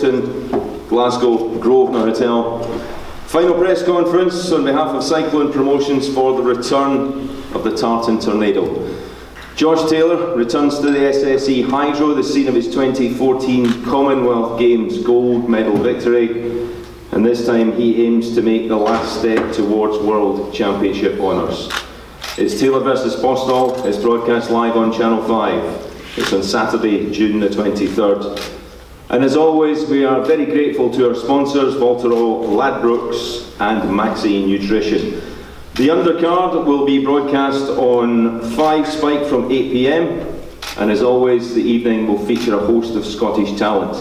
Hilton, Glasgow Grosvenor Hotel. Final press conference on behalf of Cyclone Promotions for the return of the Tartan Tornado. Josh Taylor returns to the SSE Hydro, the scene of his 2014 Commonwealth Games gold medal victory, and this time he aims to make the last step towards World Championship honours. It's Taylor versus Postol. It's broadcast live on Channel 5. It's on Saturday, June the 23rd. And as always, we are very grateful to our sponsors, Voltarol, Ladbrokes and Maxi Nutrition. The undercard will be broadcast on 5 Spike from 8 PM, and as always, the evening will feature a host of Scottish talent.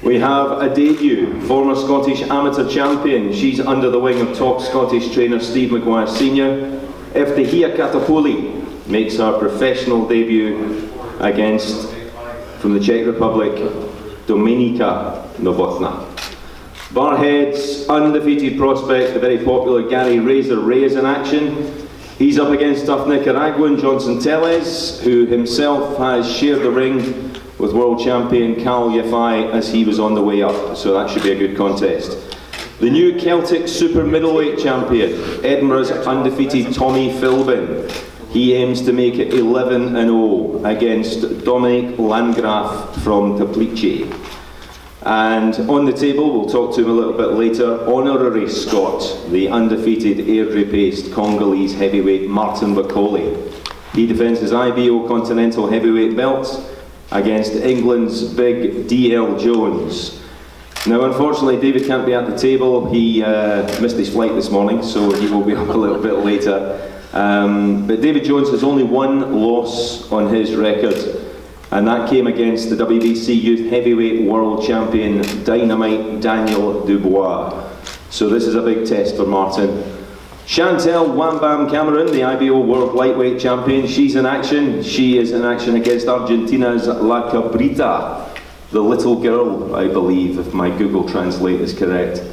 We have a debut, former Scottish amateur champion. She's under the wing of top Scottish trainer Steve Maguire Sr. Eftehia Katapoli makes her professional debut against, from the Czech Republic, Dominika Novotná. Barhead's undefeated prospect, the very popular Gary Razor Ray, is in action. He's up against tough Nicaraguan Johnson Tellez, who himself has shared the ring with world champion Cal Yafai as he was on the way up, so that should be a good contest. The new Celtic super middleweight champion, Edinburgh's undefeated Tommy Philbin. He aims to make it 11-0 against Dominic Landgraf from Teplice. And on the table, we'll talk to him a little bit later, honorary Scot, the undefeated Airdrie-based Congolese heavyweight Martin Bakole. He defends his IBO Continental Heavyweight belt against England's big DL Jones. Now unfortunately David can't be at the table. He missed his flight this morning, so he will be up a little bit later. But David Jones has only one loss on his record, and that came against the WBC Youth Heavyweight World Champion Dynamite Daniel Dubois. So this is a big test for Martin. Chantel Wambam Cameron, the IBO World Lightweight Champion, she's in action. She is in action against Argentina's La Cabrita, the little girl, I believe, if my Google Translate is correct.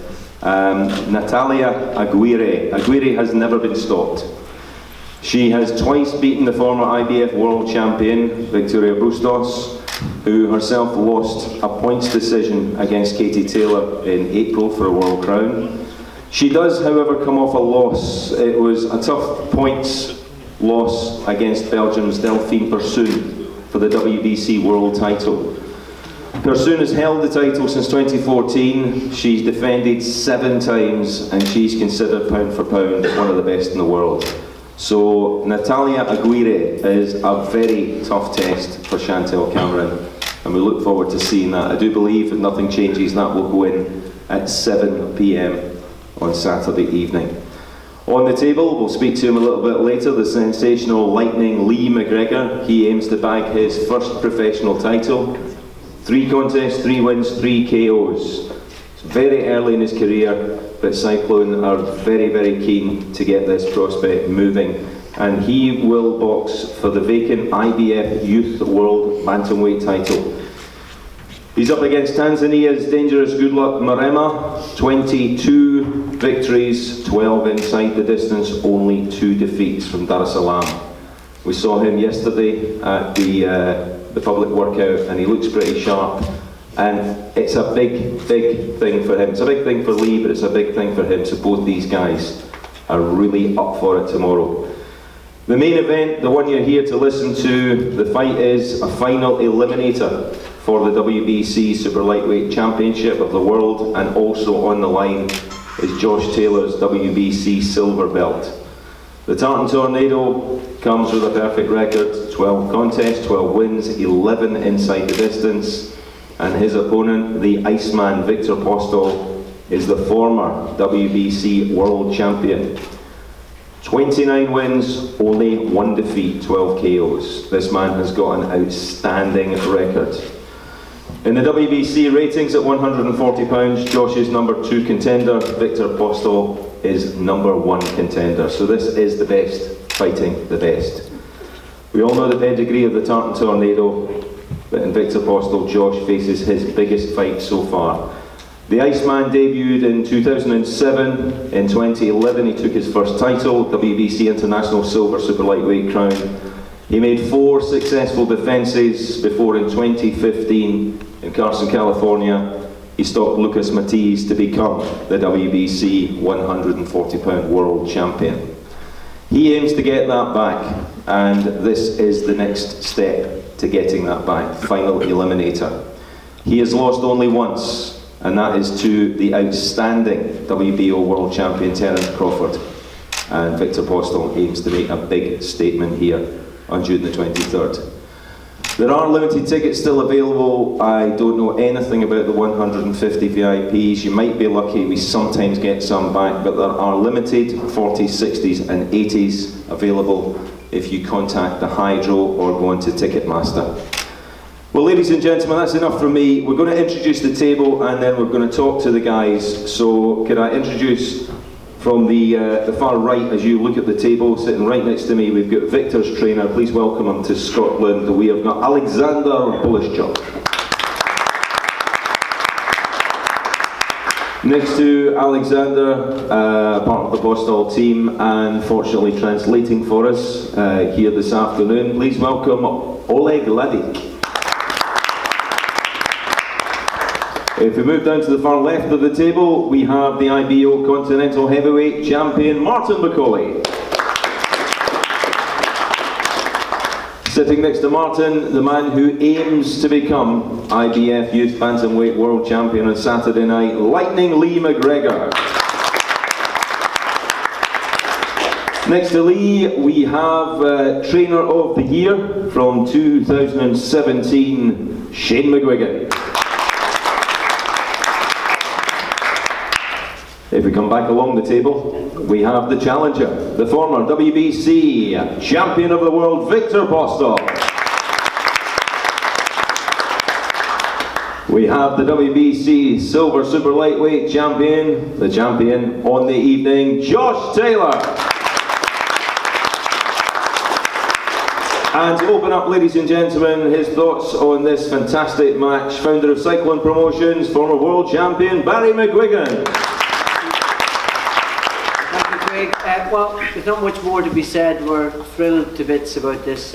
Natalia Aguirre. Aguirre has never been stopped. She has twice beaten the former IBF World Champion, Victoria Bustos, who herself lost a points decision against Katie Taylor in April for a World Crown. She does, however, come off a loss. It was a tough points loss against Belgium's Delphine Persoon for the WBC World title. Persoon has held the title since 2014. She's defended 7 times, and she's considered pound for pound one of the best in the world. So Natalia Aguirre is a very tough test for Chantel Cameron, and we look forward to seeing that. I do believe, if nothing changes, that will go in at 7 PM on Saturday evening. On the table, we'll speak to him a little bit later, the sensational Lightning Lee McGregor. He aims to bag his first professional title. 3 contests, 3 wins, 3 KOs. It's very early in his career, but Cyclone are very, very keen to get this prospect moving. And he will box for the vacant IBF Youth World Bantamweight title. He's up against Tanzania's Dangerous Goodluck Marema, 22 victories, 12 inside the distance, only 2 defeats from Dar es Salaam. We saw him yesterday at the public workout, and he looks pretty sharp. And it's a big, big thing for him. It's a big thing for Lee, but it's a big thing for him. So both these guys are really up for it tomorrow. The main event, the one you're here to listen to, the fight is a final eliminator for the WBC Super Lightweight Championship of the World, and also on the line is Josh Taylor's WBC Silver Belt. The Tartan Tornado comes with a perfect record, 12 contests, 12 wins, 11 inside the distance. And his opponent, the Iceman VIKTOR POSTOL, is the former WBC World Champion. 29 wins, only 1 defeat, 12 KOs. This man has got an outstanding record. In the WBC ratings at £140, Josh's number 2 contender, VIKTOR POSTOL, is number 1 contender. So this is the best fighting the best. We all know the pedigree of the Tartan Tornado, but in VIKTOR POSTOL, Josh faces his biggest fight so far. The Iceman debuted in 2007. In 2011, he took his first title, WBC International Silver Super Lightweight crown. He made 4 successful defences before in 2015 in Carson, California, he stopped Lucas Matiz to become the WBC 140-pound world champion. He aims to get that back, and this is the next step to getting that back, final eliminator. He has lost only once, and that is to the outstanding WBO world champion Terence Crawford. And Viktor Postol aims to make a big statement here on June the 23rd. There are limited tickets still available. I don't know anything about the 150 VIPs. You might be lucky, we sometimes get some back, but there are limited 40s, 60s and 80s available if you contact the Hydro or go into Ticketmaster. Well, ladies and gentlemen, that's enough from me. We're going to introduce the table and then we're going to talk to the guys. So could I introduce from the far right, as you look at the table, sitting right next to me, we've got Viktor's trainer. Please welcome him to Scotland. We have got Alexander Polishchuk. Next to Alexander, part of the Postol team, and fortunately translating for us here this afternoon, please welcome Oleg Ladik. If we move down to the far left of the table, we have the IBO Continental Heavyweight Champion Martin McCauley. Sitting next to Martin, the man who aims to become IBF Youth Bantamweight World Champion on Saturday night, Lightning Lee McGregor. Next to Lee, we have Trainer of the Year from 2017, Shane McGuigan. If we come back along the table, we have the challenger, the former WBC champion of the world, Viktor Postol. We have the WBC silver super lightweight champion, the champion on the evening, Josh Taylor. And to open up, ladies and gentlemen, his thoughts on this fantastic match, founder of Cyclone Promotions, former world champion, Barry McGuigan. Well, there's not much more to be said. We're thrilled to bits about this.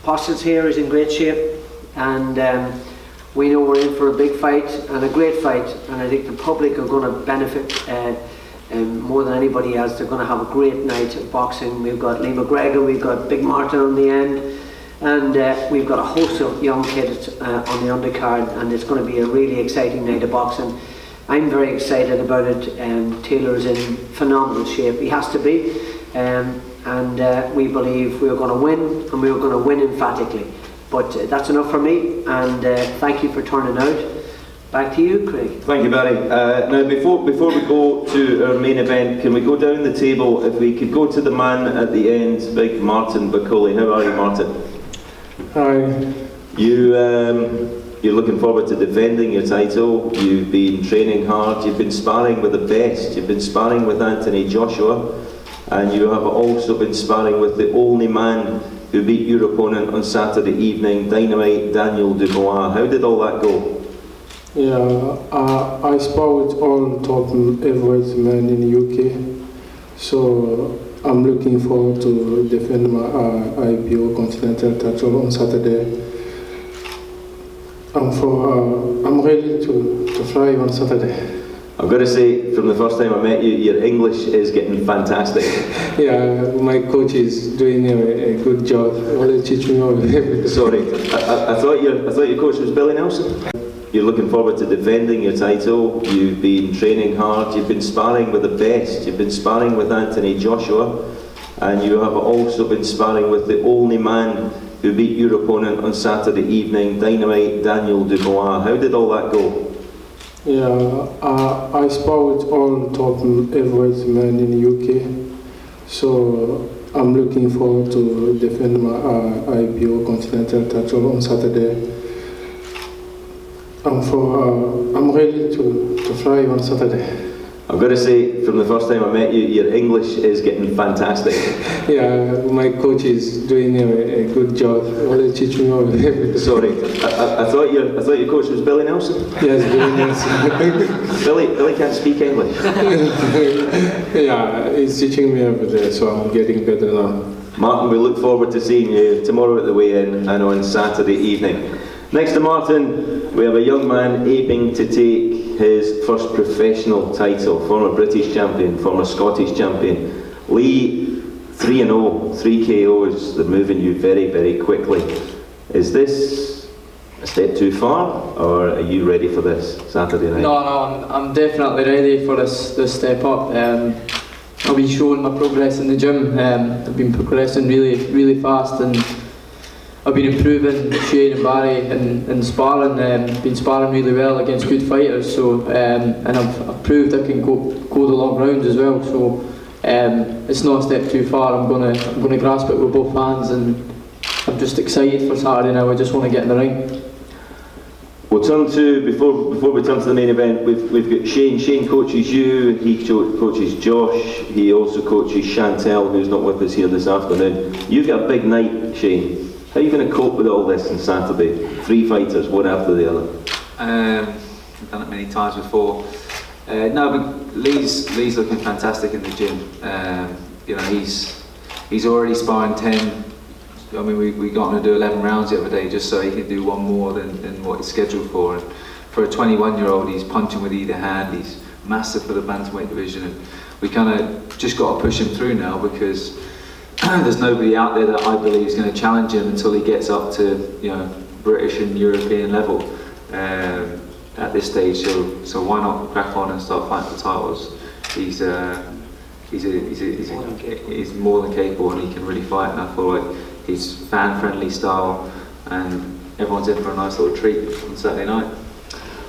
Postol's here is in great shape, and we know we're in for a big fight and a great fight, and I think the public are going to benefit more than anybody else. They're going to have a great night of boxing. We've got Lee McGregor, we've got Big Martin on the end, and we've got a host of young kids on the undercard, and it's going to be a really exciting night of boxing. I'm very excited about it. Taylor's in phenomenal shape. He has to be, and we believe we're going to win, and we're going to win emphatically. But that's enough for me, and thank you for turning out. Back to you, Craig. Thank you, Barry. Now, before we go to our main event, can we go down the table? If we could go to the man at the end, big Martin McCauley. How are you, Martin? Hi. You're looking forward to defending your title. You've been training hard. You've been sparring with the best. You've been sparring with Anthony Joshua, and you have also been sparring with the only man who beat your opponent on Saturday evening, Dynamite Daniel Dubois. How did all that go? Yeah, I spar with all top heavyweight men in the UK, so I'm looking forward to defend my IBO Continental title on Saturday. I'm ready to fly on Saturday. I've got to say, from the first time I met you, your English is getting fantastic. Yeah, my coach is doing a good job. Always teaching me everything. Sorry, I thought your coach was Billy Nelson. You're looking forward to defending your title. You've been training hard. You've been sparring with the best. You've been sparring with Anthony Joshua, and you have also been sparring with the only man who beat your opponent on Saturday evening, Dynamite Daniel Dubois. How did all that go? Yeah, I spar with all top heavyweight men in the UK, so I'm looking forward to defend my IBO Continental title on Saturday. I'm ready to fly on Saturday. I've got to say, from the first time I met you, your English is getting fantastic. Yeah, my coach is doing a good job. Always teaching me everything. Sorry, I thought your coach was Billy Nelson. Yes, Billy Nelson. Billy can't speak English. Yeah, he's teaching me everything, so I'm getting better now. Martin, we look forward to seeing you tomorrow at the weigh-in and on Saturday evening. Next to Martin, we have a young man aiming to take his first professional title, former British champion, former Scottish champion. Lee, 3-0, 3 KOs, they're moving you very, very quickly. Is this a step too far, or are you ready for this Saturday night? No, I'm definitely ready for this step up. I've been showing my progress in the gym. I've been progressing really fast, and I've been improving Shane and Barry in sparring. Been sparring really well against good fighters. So and I've proved I can go the long rounds as well. So it's not a step too far. I'm gonna grasp it with both hands, and I'm just excited for Saturday now. I just want to get in the ring. We'll turn to, before we turn to the main event, we've got Shane. Shane coaches you, he coaches Josh, he also coaches Chantel, who's not with us here this afternoon. You've got a big night, Shane. How are you going to cope with all this on Saturday? 3 fighters, one after the other. I've done it many times before. No, but Lee's looking fantastic in the gym. You know, he's already sparring 10. I mean, we got him to do 11 rounds the other day just so he could do one more than what he's scheduled for. And for a 21-year-old, he's punching with either hand. He's massive for the bantamweight division, and we kind of just got to push him through now because there's nobody out there that I believe is going to challenge him until he gets up to, you know, British and European level at this stage. So why not crack on and start fighting for titles? He's more than capable, and he can really fight. And I feel like his fan-friendly style, and everyone's in for a nice little treat on Saturday night.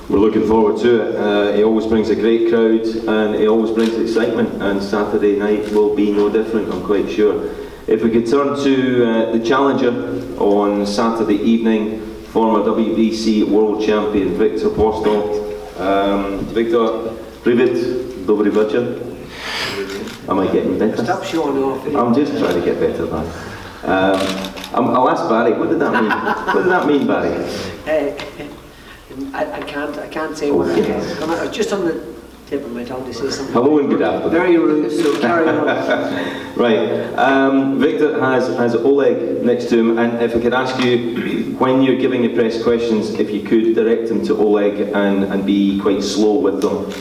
We're looking forward to it. He always brings a great crowd, and he always brings excitement, and Saturday night will be no different, I'm quite sure. If we could turn to the challenger on Saturday evening, former WBC world champion VIKTOR POSTOL. Viktor, привет, добрый вечер. Am I getting better? Stop showing off. I'm just trying to get better, man. I'll ask Barry. What did that mean? What did that mean, Barry? I can't say what it is. I was just on the tip of my tongue to say something. Hello and good afternoon. Very rude, so carry on. Right. Viktor has Oleg next to him, and if I could ask you, when you're giving your press questions, if you could direct them to Oleg and be quite slow with them,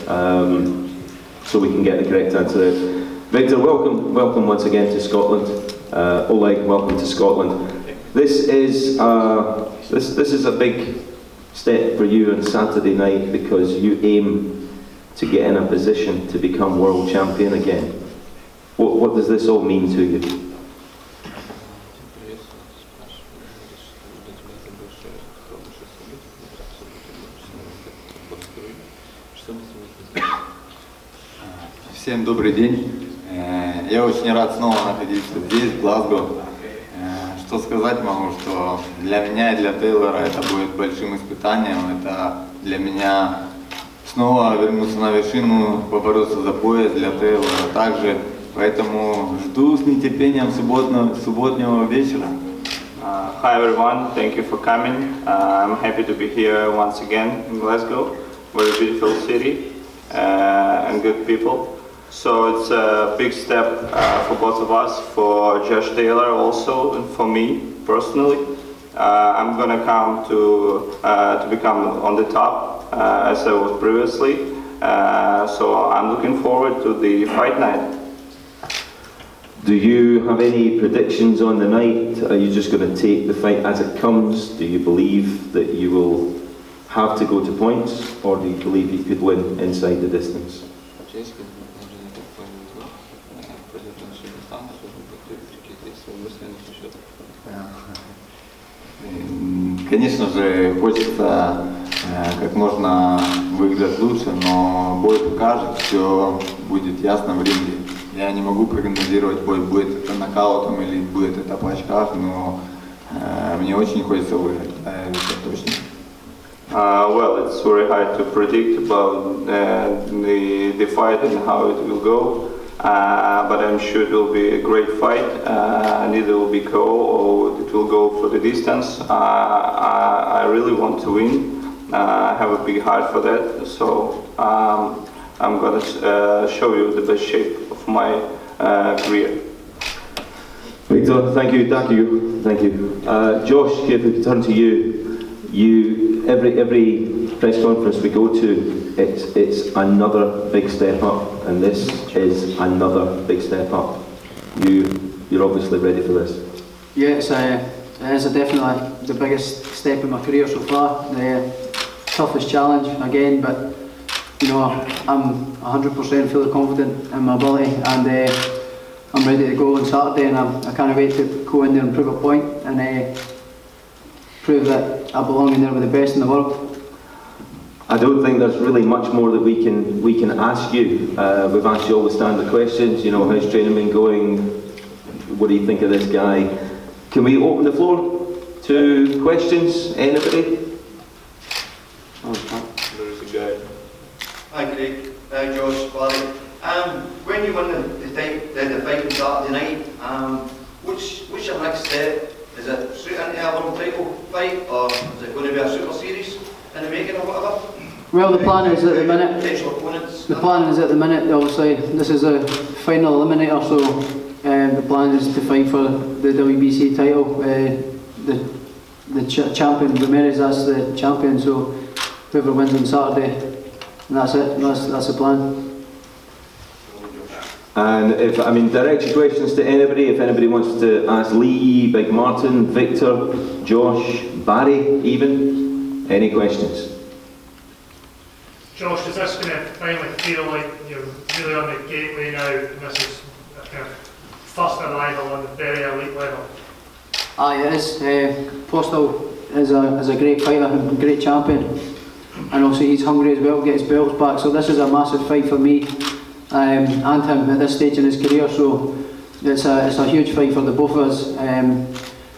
so we can get the correct answer out. Viktor, welcome once again to Scotland. Oleg, welcome to Scotland. This is a big step for you on Saturday night because you aim to get in a position to become world champion again. What does this all mean to you? Всем добрый день. Я очень рад снова находиться здесь, в Глазго. Что сказать могу, что для меня и для Тейлора это будет большим испытанием. Это для меня снова вернуться на вершину, побороться за пояс для Тейлора также. Поэтому жду с нетерпением субботнего вечера. Hi everyone, thank you for coming. I'm happy to be here once again in Glasgow. Very beautiful city and good people. So it's a big step for both of us, for Josh Taylor also, and for me personally. I'm gonna come to become on the top as I was previously. So I'm looking forward to the fight night. Do you have any predictions on the night? Are you just going to take the fight as it comes? Do you believe that you will have to go to points, or do you believe you could win inside the distance? Конечно же, хочется как можно выиграть лучше, но бой покажет, все будет ясно в ринге. Я не могу прогнозировать, бой будет это нокаутом или будет это по очках, но мне очень хочется выиграть, это точно. Well, it's very hard to predict about the fight and how it will go, but I'm sure it will be a great fight. Neither will be KO or it will go for the distance. I really want to win. I have a big heart for that, so I'm going to show you the best shape of my career. Viktor, thank you. Josh, if we could turn to you. every press conference we go to, it's another big step up, and this is another big step up. You're obviously ready for this. Yeah, it is definitely the biggest step in my career so far. The toughest challenge again, but you know, I'm 100% fully confident in my ability, and I'm ready to go on Saturday, and I can't wait to go in there and prove a point and prove that I belong in there with the best in the world. I don't think there's really much more that we can ask you. We've asked you all the standard questions. You know, how's training been going? What do you think of this guy? Can we open the floor to questions? Anybody? There's a guy. Hi Craig, Josh, Barry. When you win the fight on Saturday night, what's your next step? Is it straight into a world title fight, or is it going to be a super series in the making or whatever? Well, the plan is at the minute. Potential opponents. The plan is at the minute. Obviously, this is a final eliminator, so the plan is to fight for the WBC title. The champion Ramirez, that's the champion. So whoever wins on Saturday, and that's it. That's the plan. And direct your questions to anybody. If anybody wants to ask Lee, Big Martin, Victor, Josh, Barry, even, any questions? Josh, is this going to finally feel like you're really on the gateway now, and this is a kind of first arrival on the very elite level? Aye, it is. Postal is a great fighter and a great champion, and also he's hungry as well to get his belts back. So this is a massive fight for me and him at this stage in his career. So it's a huge fight for the both of us.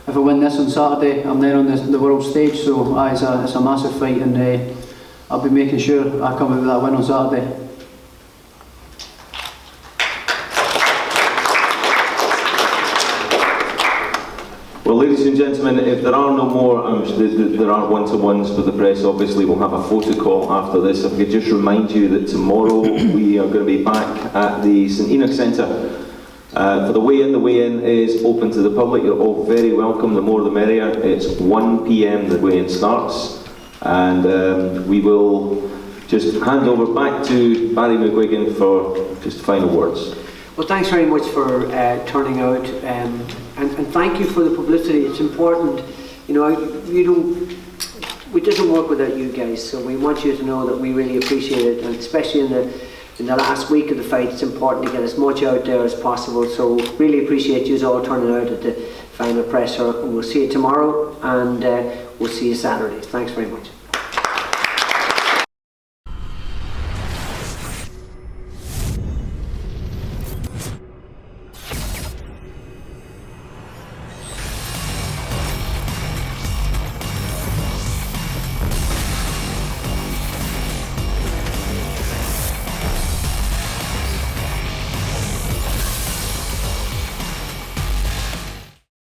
If I win this on Saturday, I'm then on the world stage. So it's a massive fight, and I'll be making sure I come out with that win on Saturday. Well, ladies and gentlemen, if there are no more, there are one-to-ones for the press. Obviously, we'll have a photo call after this. If I could just remind you that tomorrow we are going to be back at the St Enoch Centre for the weigh-in. The weigh-in is open to the public. You're all very welcome. The more the merrier. It's 1 p.m. the weigh-in starts, and we will just hand over back to Barry McGuigan for just final words. Well, thanks very much for turning out, and thank you for the publicity. It's important. You know, we didn't work without you guys, so we want you to know that we really appreciate it, and especially in the last week of the fight, it's important to get as much out there as possible. So really appreciate you all turning out at the final presser, and we'll see you tomorrow, and we'll see you Saturday. Thanks very much.